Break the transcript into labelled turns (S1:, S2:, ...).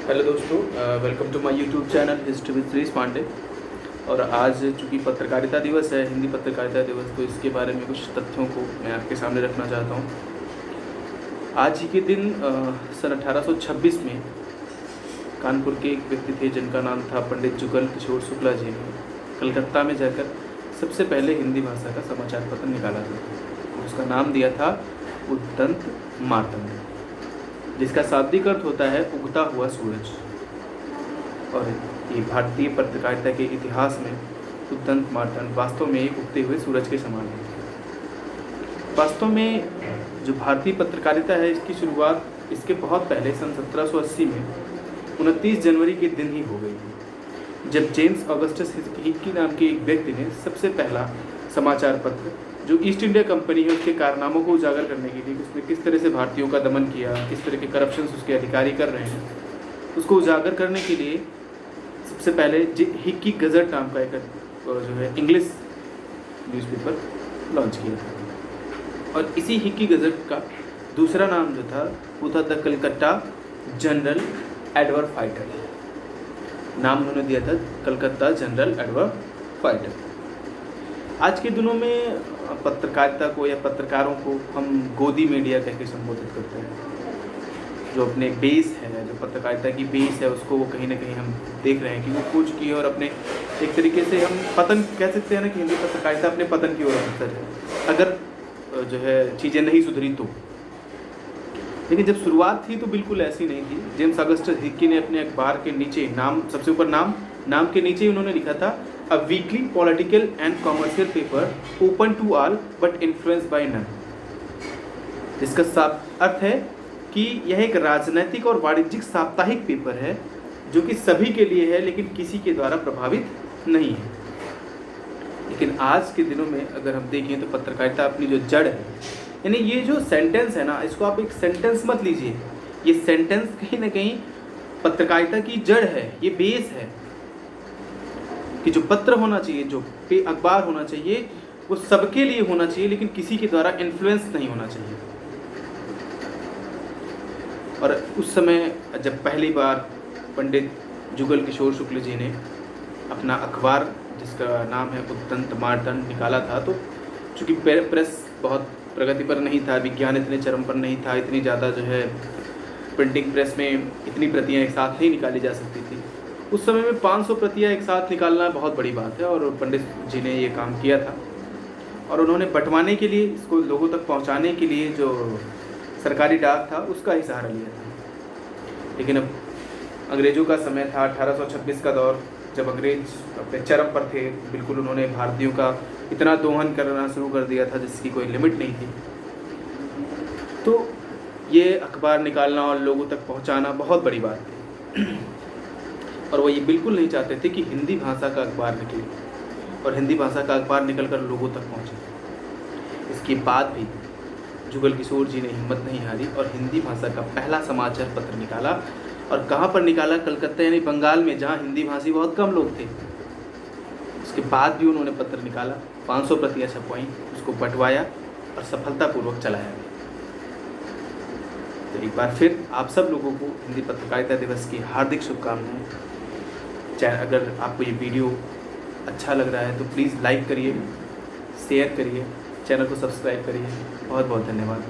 S1: Hello दोस्तों, welcome to my YouTube channel history with Shrish Pandey. और आज चूँकि पत्रकारिता दिवस है, हिंदी पत्रकारिता दिवस, तो इसके बारे में कुछ तथ्यों को मैं आपके सामने रखना चाहता हूँ। आज ही के दिन सन 1826 में कानपुर के एक व्यक्ति थे जिनका नाम था पंडित जुगल किशोर शुक्ला जी ने कलकत्ता में जाकर सबसे पहले हिंदी भाषा का समाचार पत्र निकाला था। उसका नाम दिया था उद्दंत मार्तंड, जिसका शाब्दिक अर्थ होता है उगता हुआ सूरज। और ये भारतीय पत्रकारिता के इतिहास में उद्दंत मार्तंड वास्तव में एक उगते हुए सूरज के समान है। वास्तव में जो भारतीय पत्रकारिता है, इसकी शुरुआत इसके बहुत पहले सन 1780 में 29 जनवरी के दिन ही हो गई थी, जब जेम्स ऑगस्टस हिक्की नाम के एक व्यक्ति ने सबसे पहला समाचार पत्र, जो ईस्ट इंडिया कंपनी है, उसके कारनामों को उजागर करने के लिए, उसने किस तरह से भारतीयों का दमन किया, किस तरह के करप्शन उसके अधिकारी कर रहे हैं, उसको उजागर करने के लिए सबसे पहले हिक्की गज़ट नाम का एक जो है इंग्लिश न्यूज़पेपर लॉन्च किया था। और इसी हिक्की गज़ट का दूसरा नाम जो था वो था the Calcutta general Edward fighter. नाम उन्होंने दिया था कलकत्ता जनरल एडवर्ड फाइटर। आज के दिनों में पत्रकारिता को या पत्रकारों को हम गोदी मीडिया कह के संबोधित करते हैं। जो अपने बेस है, जो पत्रकारिता की बेस है, उसको वो कहीं ना कहीं हम देख रहे हैं कि वो खो चुकी है। और अपने एक तरीके से हम पतन कह सकते हैं ना, कि हिंदी पत्रकारिता अपने पतन की ओर अग्रसर है, अगर जो है चीज़ें नहीं सुधरी तो। लेकिन जब शुरुआत थी तो बिल्कुल ऐसी नहीं थी। जेम्स ऑगस्टस हिक्की ने अपने अखबार के नीचे नाम, सबसे ऊपर नाम के नीचे उन्होंने लिखा था a weekly political and commercial paper open to all but influenced by none. जिसका अर्थ है कि यह एक राजनैतिक और वाणिज्यिक साप्ताहिक पेपर है जो कि सभी के लिए है, लेकिन किसी के द्वारा प्रभावित नहीं है। लेकिन आज के दिनों में अगर हम देखें तो पत्रकारिता अपनी जो जड़ है, यानी ये जो सेंटेंस है ना, इसको आप एक सेंटेंस मत लीजिए। ये सेंटेंस कहीं ना कहीं पत्रकारिता की जड़ है, ये बेस है कि जो पत्र होना चाहिए, जो अखबार होना चाहिए, वो सबके लिए होना चाहिए, लेकिन किसी के द्वारा इन्फ्लुएंस नहीं होना चाहिए। और उस समय जब पहली बार पंडित जुगल किशोर शुक्ल जी ने अपना अखबार, जिसका नाम है उद्दंत मार्तंड, निकाला था, तो चूँकि प्रेस बहुत प्रगति पर नहीं था, विज्ञान इतने चरम पर नहीं था, इतनी ज़्यादा जो है प्रिंटिंग प्रेस में इतनी प्रतियाँ एक साथ नहीं निकाली जा सकती थी। उस समय में 500 प्रतियाँ एक साथ निकालना बहुत बड़ी बात है, और पंडित जी ने ये काम किया था। और उन्होंने बंटवाने के लिए, इसको लोगों तक पहुंचाने के लिए जो सरकारी डाक था उसका ही सहारा लिया था। लेकिन अब अंग्रेज़ों का समय था, 1826 का दौर, जब अंग्रेज अपने चरम पर थे बिल्कुल। उन्होंने भारतीयों का इतना दोहन करना शुरू कर दिया था जिसकी कोई लिमिट नहीं थी। तो ये अखबार निकालना और लोगों तक पहुंचाना बहुत बड़ी बात थी। और वो ये बिल्कुल नहीं चाहते थे कि हिंदी भाषा का अखबार निकले और हिंदी भाषा का अखबार निकलकर लोगों तक पहुंचे। इसके बाद भी जुगल किशोर जी ने हिम्मत नहीं हारी और हिंदी भाषा का पहला समाचार पत्र निकाला। और कहाँ पर निकाला? कलकत्ता यानी बंगाल में, जहाँ हिंदी भाषी बहुत कम लोग थे। उसके बाद भी उन्होंने पत्र निकाला, 500 प्रतियाँ छपवाई, उसको बंटवाया और सफलतापूर्वक चलाया। तो एक बार फिर आप सब लोगों को हिंदी पत्रकारिता दिवस की हार्दिक शुभकामनाएं। अगर आपको ये वीडियो अच्छा लग रहा है तो प्लीज़ लाइक करिए, शेयर करिए, चैनल को सब्सक्राइब करिए। बहुत बहुत धन्यवाद।